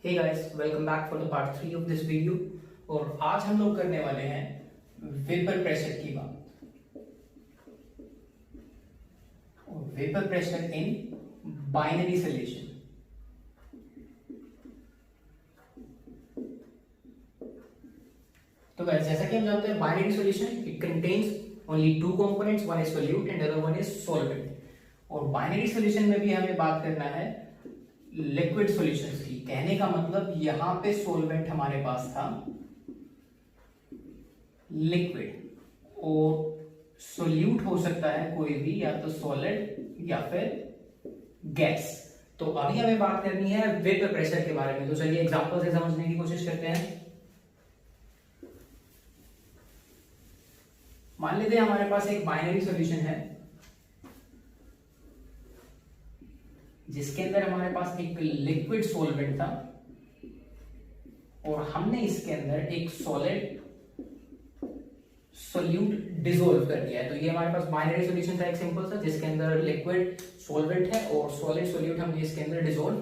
Hey guys, welcome back for the part 3 of this video. और आज हम लोग करने वाले हैं वेपर प्रेशर की बात। और vapour pressure in binary solution. तो गाइस, जैसा कि हम जानते हैं binary solution it contains only two components, one is solute and other one is solvent. और बाइनरी सॉल्यूशन में भी हमें बात करना है लिक्विड सॉल्यूशंस की। कहने का मतलब यहां पे सॉल्वेंट हमारे पास था लिक्विड, और सोल्यूट हो सकता है कोई भी, या तो सॉलिड या फिर गैस। तो अभी हमें बात करनी है वेपर प्रेशर के बारे में। तो चलिए एग्जांपल से समझने की कोशिश करते हैं। मान लेते हैं हमारे पास एक बाइनरी सॉल्यूशन है जिसके अंदर हमारे पास एक लिक्विड सॉल्वेंट था और हमने इसके अंदर एक सॉलिड सोल्यूट डिसॉल्व कर दिया है। तो ये हमारे पास बाइनरी सॉल्यूशन था, एक सिंपल सा, जिसके अंदर लिक्विड सॉल्वेंट है और सॉलिड सोल्यूट हमने इसके अंदर डिसॉल्व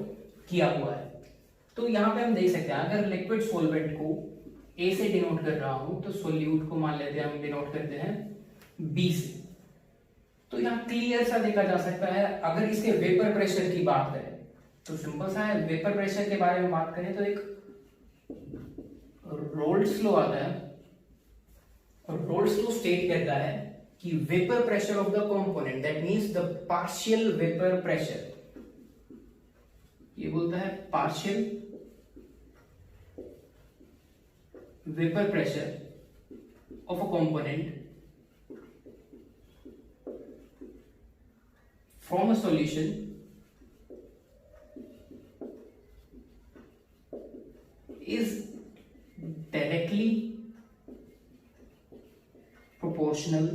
किया हुआ है। तो यहां पे हम देख सकते हैं, अगर लिक्विड सॉल्वेंट को ए से डिनोट कर रहा हूं तो सोल्यूट को मान लेते हैं हम डिनोट करते हैं बी से। तो यहां क्लियर सा देखा जा सकता है। अगर इसके वेपर प्रेशर की बात करें तो सिंपल सा है, वेपर प्रेशर के बारे में बात करें तो एक रोल्स लॉ आता है और रोल्स लॉ स्टेट करता है कि vapour pressure of the component, that means the partial vapour pressure, ये बोलता है partial vapour pressure of a component from a solution is directly proportional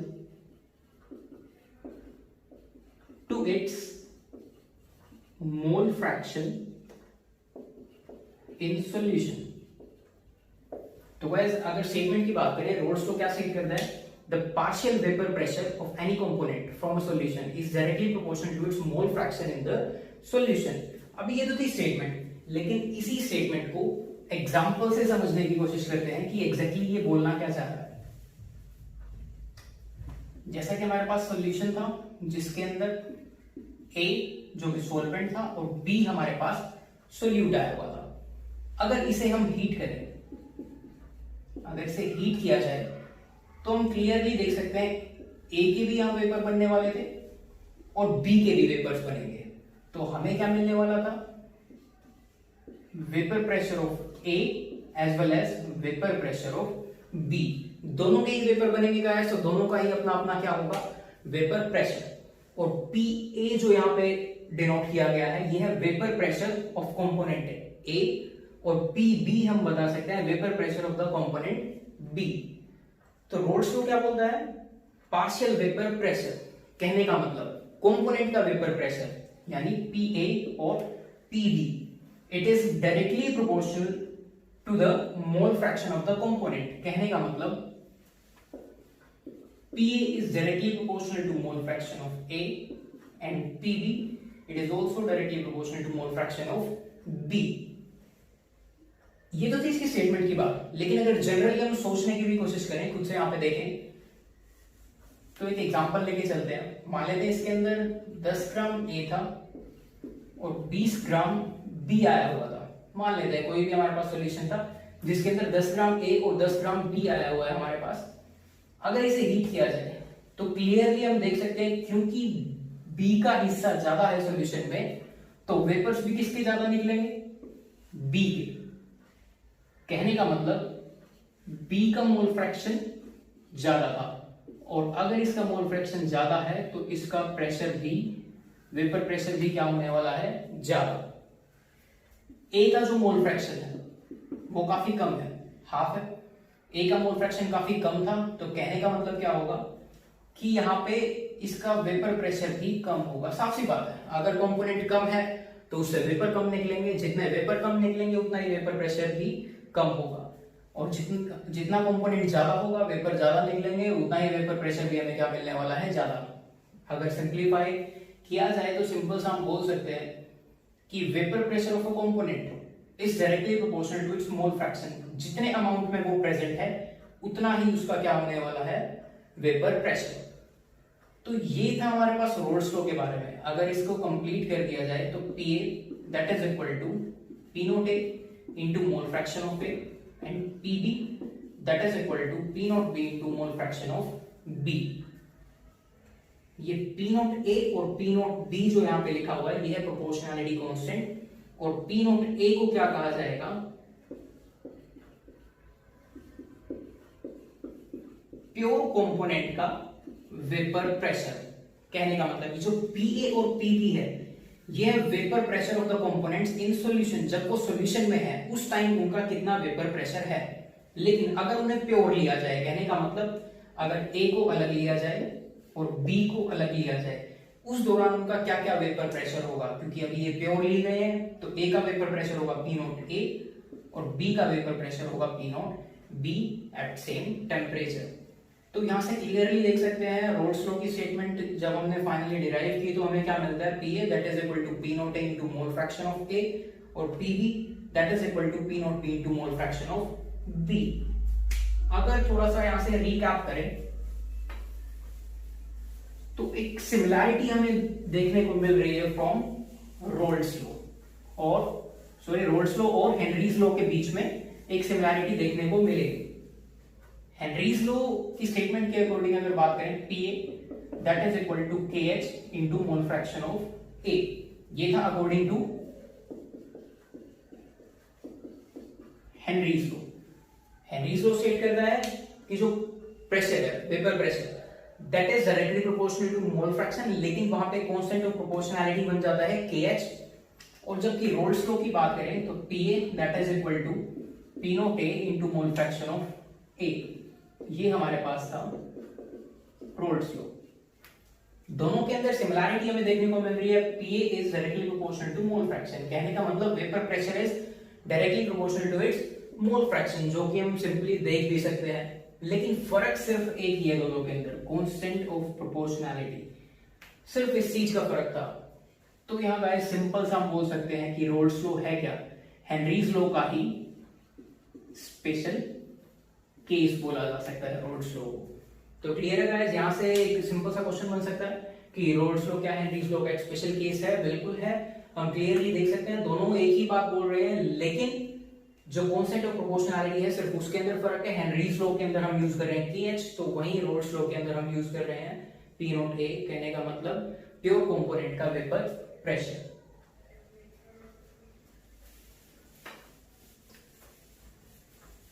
to its mole fraction in solution। तो guys, अगर statement की बात करें, roles को क्या स्टेट करता है? The partial vapor pressure of any component from a solution is directly proportional to its mole fraction in the solution। अभी ये तो थी स्टेटमेंट, लेकिन इसी स्टेटमेंट को एग्जांपल से समझने की कोशिश करते हैं कि एग्जैक्टली ये बोलना क्या चाह रहा है। जैसा कि हमारे पास सॉल्यूशन था जिसके अंदर A जो कि सॉल्वेंट था और B हमारे पास सोल्यूट आया हुआ था। अगर इसे हम हीट करें, अगर इसे हीट किया जाए तो हम क्लियरली देख सकते हैं ए के भी यहां वेपर बनने वाले थे और बी के भी वेपर्स बनेंगे। तो हमें क्या मिलने वाला था? Vapour pressure of A as well as vapour pressure of B. दोनों के ही वेपर बनेंगे गाइस, तो दोनों का ही अपना अपना क्या होगा? Vapour pressure. और पी ए जो यहां पे डिनोट किया गया है, यह है vapour pressure of component A, और पी बी हम बता सकते हैं vapour pressure of the component B. तो रोल्स लॉ क्या बोलता है? Partial vapour pressure. कहने का मतलब कंपोनेंट का वेपर प्रेशर यानी Pa और Pb, it is directly proportional to the mole fraction of the component. कहने का मतलब Pa is directly proportional to mole fraction of A and Pb it is also directly proportional to mole fraction of B। ये तो थी इसकी statement की बात, लेकिन अगर जनरली हम सोचने की भी कोशिश करें, खुद से यहां पे देखें, तो एक एग्जांपल लेके चलते हैं। मान लेते हैं इसके अंदर 10 ग्राम ए था और 20 ग्राम बी आया हुआ था। मान लेते हैं कोई भी हमारे पास सॉल्यूशन था जिसके अंदर 10 ग्राम ए और 10 ग्राम बी आया हुआ है हमारे पास। अगर इसे हीट किया जाए तो क्लियरली हम देख सकते हैं, क्योंकि बी का हिस्सा ज्यादा है सॉल्यूशन में, तो वेपर्स भी किसके ज्यादा निकलेंगे? बी के। कहने का मतलब B का मोल फ्रैक्शन ज्यादा था, और अगर इसका मोल फ्रैक्शन ज्यादा है तो इसका प्रेशर भी, वेपर प्रेशर भी क्या होने वाला है? ज्यादा। A का जो मोल फ्रैक्शन है वो काफी कम है, हाफ है। A का मोल फ्रैक्शन काफी कम था, तो कहने का मतलब क्या होगा कि यहाँ पे इसका वेपर प्रेशर भी कम होगा। साफ सी बात है, अगर कंपोनेंट कम है तो उससे वेपर कम निकलेंगे, जितने वेपर कम निकलेंगे उतना ही वेपर प्रेशर भी कम होगा, और जितना कंपोनेंट ज्यादा होगा, वेपर ज्यादा निकलेंगे, उतना ही वेपर प्रेशर भी हमें क्या मिलने वाला है? ज्यादा। अगर सिंप्लीफाई किया जाए तो सिंपल सा हम बोल सकते हैं कि vapour pressure of a component is directly proportional to its mole fraction. जितने अमाउंट में वो प्रेजेंट है उतना ही उसका क्या होने वाला है, वेपर प्रेशर। तो ये था हमारे पास रोल्स लॉ के बारे में। अगर इसको कंप्लीट कर दिया जाए तो P A that is equal to P naught A into mole fraction of A and P B that is equal to P naught B into mole fraction of B. ये पी नॉट ए और P naught B जो यहां पे लिखा हुआ है ये है प्रोपोर्शनैलिटी कांस्टेंट, और पी नॉट ए को क्या कहा जाएगा, प्योर कंपोनेंट का वेपर प्रेशर। कहने का मतलब जो पी ए और पी बी है ये है vapour pressure of the components in solution. जब वो सॉल्यूशन में है उस टाइम उनका कितना वेपर प्रेशर है। लेकिन अगर उन्हें प्योर लिया जाए, कहने का मतलब अगर ए को अलग लिया जाए और बी को अलग लिया जाए, उस दौरान उनका क्या क्या वेपर प्रेशर होगा। क्योंकि अभी ये प्योर ली गए हैं तो ए का वेपर प्रेशर होगा पी नॉट ए और बी का वेपर प्रेशर होगा P naught B at same temperature. तो यहां से क्लियरली देख सकते हैं रोल्स लॉ की स्टेटमेंट जब हमने फाइनली डिराइव की तो हमें क्या मिलता है, P A that is equal to P naught A into mole fraction of A और P B that is equal to P naught B into mole fraction of B. अगर थोड़ा सा यहां से रिकैप करें तो एक सिमिलैरिटी हमें देखने को मिल रही है फ्रॉम रोल्स लॉ और हेनरीज लॉ के बीच में एक सिमिलैरिटी देखने को मिलेगी। हेनरीज लॉ की स्टेटमेंट के अकॉर्डिंग अगर बात करें P A that is equal to K H into mole fraction of A, ये था according to Henry's law. Henry's law state करता है कि जो प्रेशर है vapour pressure that is directly proportional to mole fraction, लेकिन वहां पे कांस्टेंट ऑफ प्रोपोर्शनैलिटी बन जाता है KH। और जबकि रोल्स लॉ की बात करें तो PA that is equal to P naught A into mole fraction of A। ये हमारे पास था रोल्स लॉ। दोनों के अंदर सिमिलैरिटी हमें देखने को मिल रही है, PA is directly proportional to mole fraction. कहने का मतलब vapour pressure is directly proportional to its mole fraction, जो कि हम सिंपली देख भी सकते हैं। लेकिन फर्क सिर्फ एक ही है दोनों के अंदर, कांस्टेंट ऑफ प्रोपोर्शनैलिटी, सिर्फ इस चीज का फर्क था। तो यहां गाइस सिंपल सा हम बोल सकते हैं कि रोल्स लॉ है क्या, हेनरीज लॉ का ही स्पेशल केस बोला जा सकता है रोल्स लॉ को। तो क्लियर है गाइस, यहां से एक सिंपल सा क्वेश्चन बन सकता है कि रोल्स लॉ क्या हेनरीज लॉ का एक स्पेशल केस है। बिल्कुल है, हम क्लियरली देख सकते हैं दोनों एक ही बात बोल रहे हैं, लेकिन जो कांस्टेंट ऑफ प्रोपोर्शनैलिटी है सिर्फ उसके अंदर फर्क है। हेनरीज लॉ के अंदर हम यूज कर रहे हैं KH, तो वहीं रोल्स लॉ के अंदर हम यूज कर रहे हैं P नॉट A। कहने का मतलब प्योर कंपोनेंट का वेपर प्रेशर।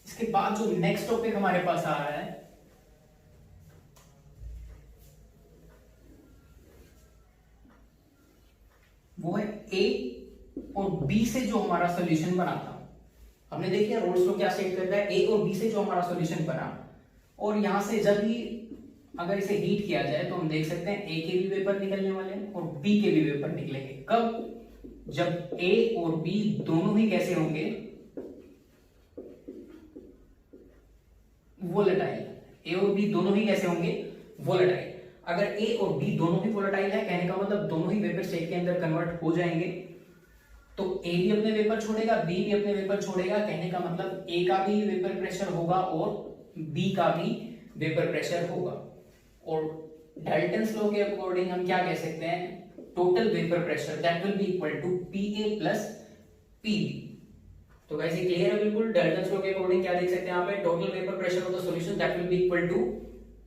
इसके बाद जो नेक्स्ट टॉपिक हमारे पास आ रहा है वो है A और B से जो हमारा सोल्यूशन बना था। हमने देखिए रोल्स लॉ क्या स्टेट करता है, ए और बी से जो हमारा सॉल्यूशन बना, और यहां से जब भी अगर इसे हीट किया जाए तो हम देख सकते हैं ए के भी वेपर निकलने वाले हैं और बी के भी वेपर निकलेंगे। कब, जब ए और बी दोनों ही कैसे होंगे, वोलेटाइल। ए और बी दोनों ही कैसे होंगे, वोलेटाइल। अगर ए और बी दोनों ही वोलेटाइल है, कहने का मतलब दोनों ही वेपर स्टेट के अंदर कन्वर्ट हो जाएंगे, तो ए भी अपने वेपर छोड़ेगा, बी भी अपने वेपर छोड़ेगा। कहने का मतलब ए का भी वेपर प्रेशर होगा और बी का भी वेपर प्रेशर होगा। और डाल्टन्स लॉ के अकॉर्डिंग हम क्या कह सकते हैं, total vapour pressure that will be equal to PA plus PB। तो गाइस ये क्लियर है बिल्कुल। डाल्टन्स लॉ के अकॉर्डिंग क्या देख सकते हैं यहाँ पे, total vapour pressure of the solution that will be equal to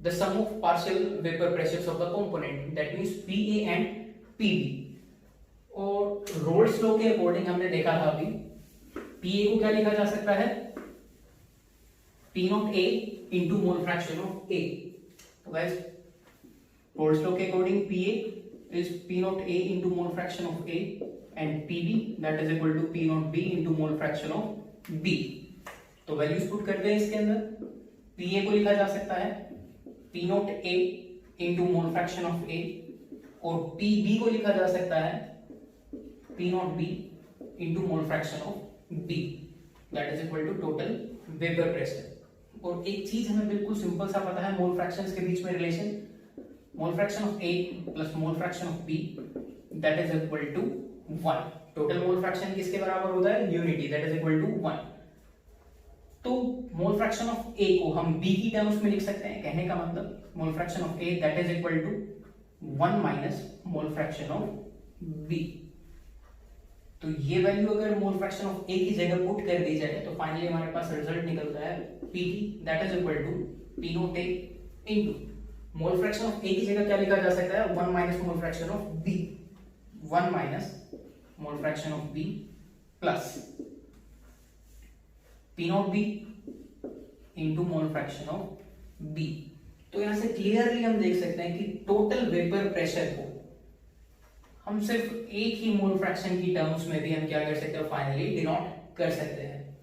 the sum of partial vapour pressures of the component, that means PA and PB। और रोल्स लॉ के अकॉर्डिंग हमने देखा था अभी PA को क्या लिखा जा सकता है, P naught A into mole fraction of A। तो गाइस रोल्स लॉ के according PA is P naught A into mole fraction of A and PB that is equal to P naught B into mole fraction of B। तो values put करते हैं इसके अंदर। PA को लिखा जा सकता है P naught A into mole fraction of A और PB को लिखा जा सकता है P naught B into mole fraction of B that is equal to total vapour pressure. और एक चीज हमें बिल्कुल सिंपल सा पता है मोल फ्रैक्शंस के बीच में relation, mole fraction of A plus mole fraction of B that is equal to 1। Total mole fraction किसके बराबर होता है, unity, that is equal to 1। तो मोल फ्रैक्शन ऑफ ए को हम बी की टर्म्स में लिख सकते हैं, कहने का मतलब mole fraction of A that is equal to 1 minus mole fraction of B. तो ये वैल्यू अगर मोल फ्रैक्शन ऑफ ए की जगह पुट कर दी जाए तो फाइनली हमारे पास रिजल्ट निकलता है PT that is equal to P naught A into mole fraction of A की जगह क्या लिखा जा सकता है, 1 minus mole fraction of B, 1 minus mole fraction of B plus P naught B into mole fraction of B. तो यहां से क्लियरली हम देख सकते हैं कि टोटल वेपर प्रेशर को हम सिर्फ एक ही मोल फ्रैक्शन की टर्म्स में भी हम क्या कर सकते हैं, फाइनली डिनोट कर सकते हैं।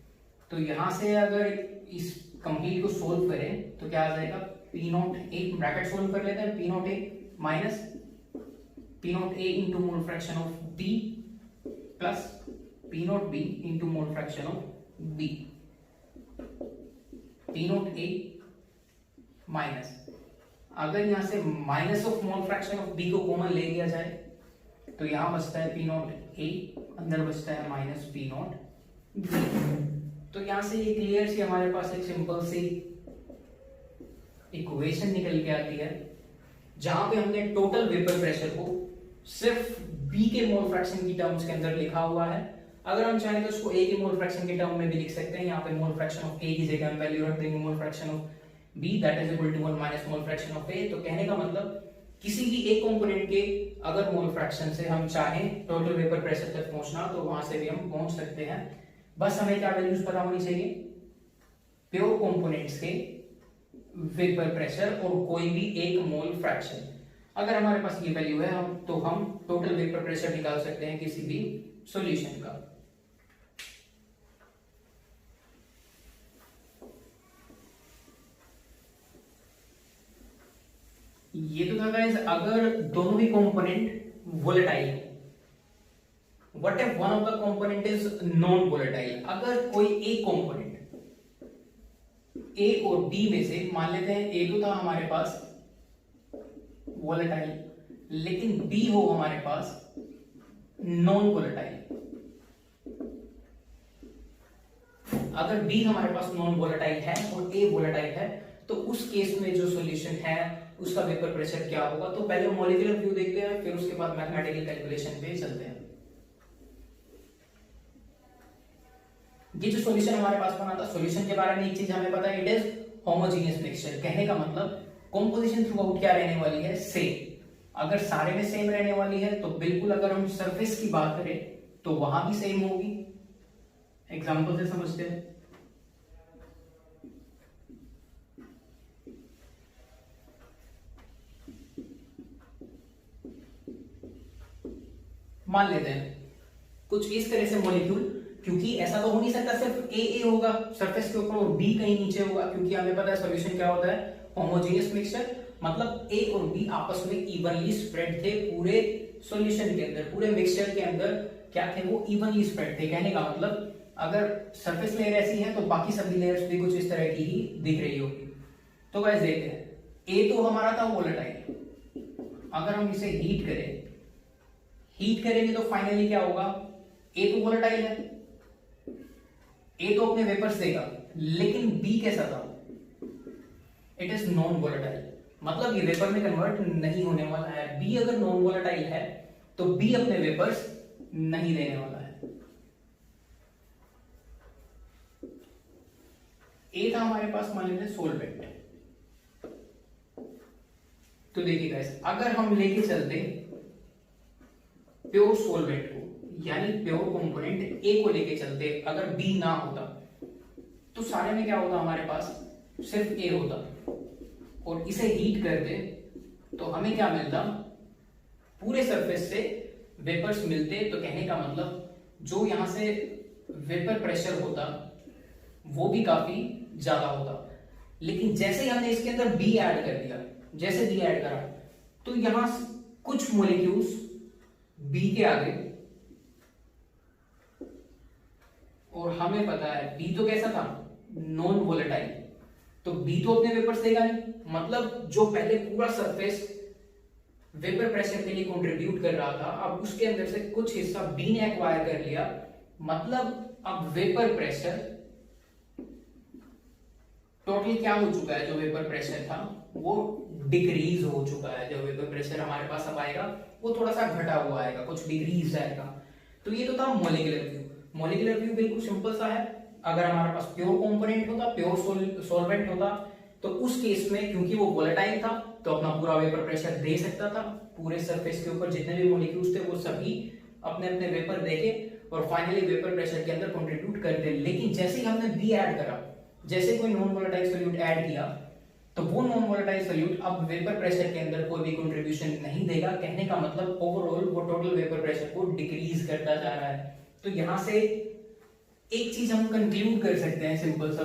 तो यहां से अगर इस कंप्लीट को सोल्व करें तो क्या आ जाएगा, P naught A, bracket solve कर लेते हैं, P naught A minus P naught A into mole fraction of B plus P naught B into mole fraction of B, P naught A minus, अगर यहां से minus of mole fraction of B को common ले लिया जाए तो यहां बचता है पी नॉट ए, अंदर बचता है माइनस पी नॉट बी। तो यहां से ये क्लियर सी हमारे पास एक सिंपल सी इक्वेशन निकल के आती है जहां पे हमने टोटल वेपर प्रेशर को सिर्फ बी के मोल फ्रैक्शन की टर्म्स के अंदर लिखा हुआ है। अगर हम चाहें तो इसको ए के मोल फ्रैक्शन के टर्म में भी लिख सकते हैं। यहाँ पे मोल फ्रैक्शन ऑफ ए की जगह हम वैल्यू रख देंगे mole fraction of B that is equal to 1 minus mole fraction of A. तो कहने का मतलब किसी भी एक कंपोनेंट के अगर मोल फ्रैक्शन से हम चाहें टोटल वेपर प्रेशर तक पहुंचना तो वहां से भी हम पहुंच सकते हैं। बस हमें क्या वैल्यूज पता होनी चाहिए, प्योर कंपोनेंट्स के वेपर प्रेशर और कोई भी एक मोल फ्रैक्शन। अगर हमारे पास ये वैल्यू है तो हम टोटल वेपर प्रेशर निकाल सकते हैं किसी भी सॉल्यूशन का। ये तो था गाइस अगर दोनों ही कंपोनेंट वोलेटाइल है। What if one of the component is non volatile, अगर कोई एक कंपोनेंट ए और बी में से मान लेते हैं ए तो था हमारे पास वोलेटाइल लेकिन बी हो हमारे पास नॉन वोलेटाइल, अगर बी हमारे पास नॉन वोलेटाइल है और ए वोलेटाइल है तो उस केस में जो सॉल्यूशन है उसका वेपर प्रेशर क्या होगा। तो पहले मॉलिक्यूलर व्यू देखते हैं फिर उसके बाद मैथमेटिकल कैलकुलेशन पे चलते हैं। ये जो सॉल्यूशन हमारे पास बना था, सॉल्यूशन के बारे में एक चीज हमें पता है, इट इज होमोजेनियस मिक्सचर। कहने का मतलब कंपोजिशन थ्रू आउट क्या रहने वाली है, सेम। अगर सारे में सेम रहने वाली है तो बिल्कुल अगर हम सरफेस की बात करें तो वहां भी सेम होगी। एग्जांपल से समझते हैं। मान लेते हैं कुछ इस तरह से मॉलिक्यूल, क्योंकि ऐसा तो हो नहीं सकता सिर्फ ए होगा सरफेस के ऊपर और बी कहीं नीचे होगा, क्योंकि हमें पता है सॉल्यूशन क्या होता है, होमोजेनियस मिक्सचर। मतलब ए और बी आपस में इवनली स्प्रेड थे पूरे सॉल्यूशन के अंदर, पूरे मिक्सचर के अंदर क्या थे, वो इवनली स्प्रेड थे। कहने का मतलब अगर सरफेस लेयर ऐसी है तो बाकी सभी लेयर्स भी कुछ इस तरह की ही दिख रही होगी। तो गाइस देखते हैं, ए तो हमारा था वोलेटाइल, अगर हम इसे हीट करेंगे तो फाइनली क्या होगा, ए तो वोलेटाइल है, ए तो अपने वेपर्स देगा, लेकिन बी कैसा था, इट इज नॉन वोलेटाइल, मतलब ये वेपर में कन्वर्ट नहीं होने वाला है। बी अगर नॉन वोलेटाइल है तो बी अपने वेपर्स नहीं देने वाला है। ए था हमारे पास मान लीजिए सोलवेंट। तो देखिए गाइस, अगर हम लेके चलते प्योर सोलवेंट को, यानी प्योर कंपोनेंट ए को लेके चलते, अगर बी ना होता तो सारे में क्या होता, हमारे पास सिर्फ ए होता, और इसे हीट करते तो हमें क्या मिलता, पूरे सरफेस से वेपर्स मिलते। तो कहने का मतलब जो यहां से वेपर प्रेशर होता वो भी काफी ज्यादा होता। लेकिन जैसे ही हमने इसके अंदर बी ऐड कर दिया, जैसे बी ऐड करा तो यहां कुछ मॉलिक्यूल्स बी के आगे, और हमें पता है बी तो कैसा था, नॉन वोलेटाइल, तो बी तो अपने वेपर्स देगा नहीं। मतलब जो पहले पूरा सरफेस वेपर प्रेशर के लिए कंट्रीब्यूट कर रहा था, अब उसके अंदर से कुछ हिस्सा बी ने एक्वायर कर लिया, मतलब अब वेपर प्रेशर टोटल क्या हो चुका है, जो वेपर प्रेशर था वो डिक्रीज हो चुका है। जो वेपर प्रेशर हमारे पास अब आएगा वो थोड़ा सा घटा हुआ आएगा, कुछ डिक्रीज आएगा। तो ये तो था मॉलिक्यूलर व्यू। मॉलिक्यूलर व्यू बिल्कुल सिंपल सा है। अगर हमारे पास प्योर कंपोनेंट होता, प्योर सॉल्वेंट होता, तो उस केस में क्योंकि वो वोलेटाइल था तो अपना पूरा वेपर प्रेशर दे सकता था। पूरे सरफेस के ऊपर जितने भी मॉलिक्यूल्स थे वो सभी अपने अपने वेपर देके और फाइनली वेपर प्रेशर के अंदर कंट्रीब्यूट कर दे। लेकिन जैसे ही हमने बी ऐड करा, जैसे कोई नॉन वोलेटाइल सॉल्यूट ऐड किया, तो वो नॉन वोलेटाइल सॉल्यूट अब वेपर प्रेशर के अंदर कोई भी कंट्रीब्यूशन नहीं देगा। कहने का मतलब ओवरऑल वो टोटल वेपर प्रेशर को डिक्रीज करता जा रहा है। तो यहां से एक चीज हम कंक्लूड कर सकते हैं सिंपल सा,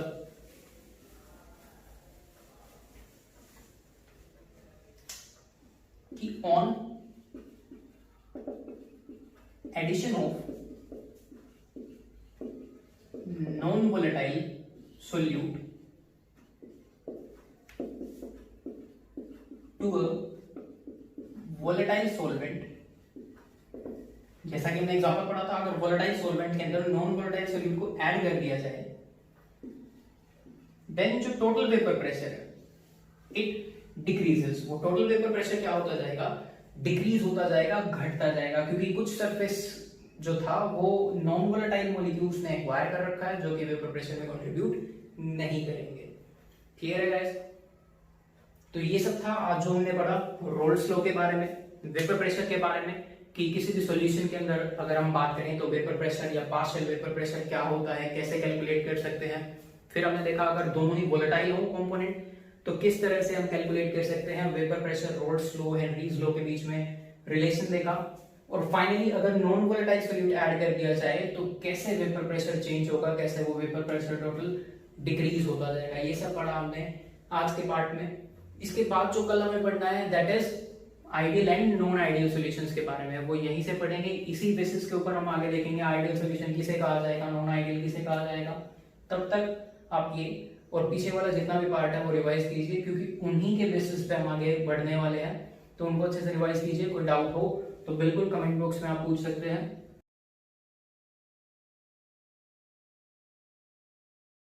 कि on addition of non volatile solute to a volatile solvent, जैसा कि हमने एग्जांपल पढ़ा था, अगर वोलेटाइल सॉल्वेंट के अंदर नॉन वोलेटाइल सॉल्यूट को ऐड कर दिया जाए, देन जो टोटल वेपर प्रेशर है इट डिक्रीजेस। वो टोटल वेपर प्रेशर क्या होता जाएगा, डिक्रीज होता जाएगा, घटता जाएगा, क्योंकि कुछ सरफेस जो था वो नॉन वोलेटाइल मॉलिक्यूल्स ने एक्वायर कर रखा है जो कि वेपर प्रेशर में कंट्रीब्यूट नहीं करेंगे। क्लियर है गाइस? तो ये सब था आज जो हमने पढ़ा रोल्स लॉ के बारे में, वेपर प्रेशर के बारे में, कि किसी भी सॉल्यूशन के अंदर अगर हम बात करें तो वेपर प्रेशर या पार्शियल वेपर प्रेशर क्या होता है, कैसे कैलकुलेट कर सकते हैं। फिर हमने देखा अगर दोनों ही वोलेटाइल हो कंपोनेंट तो किस तरह से हम कैलकुलेट कर सकते हैं vapour pressure, roles law, Henry's law के बीच में रिलेशन देखा। और फाइनली अगर नॉन वोलेटाइल सॉल्यूट ऐड कर दिया जाए तो कैसे वेपर प्रेशर चेंज होगा, कैसे वो वेपर प्रेशर टोटल डिक्रीज होता जाएगा। ये सब पढ़ा हमने आज के पार्ट में। इसके बाद जो कल हमें पढ़ना है that is ideal and non ideal solutions के बारे में, वो यहीं से पढ़ेंगे। इसी बेसिस के ऊपर हम आगे देखेंगे आइडियल सॉल्यूशन किसे कहा जाएगा, नॉन आइडियल किसे कहा जाएगा। तब तक आप ये और पीछे वाला जितना भी पार्ट है वो रिवाइज कीजिए, क्योंकि उन्हीं के बेसिस पे हम आगे बढ़ने वाले हैं। तो उनको अच्छे से रिवाइज कीजिए। कोई डाउट हो तो बिल्कुल कमेंट बॉक्स में आप पूछ सकते हैं।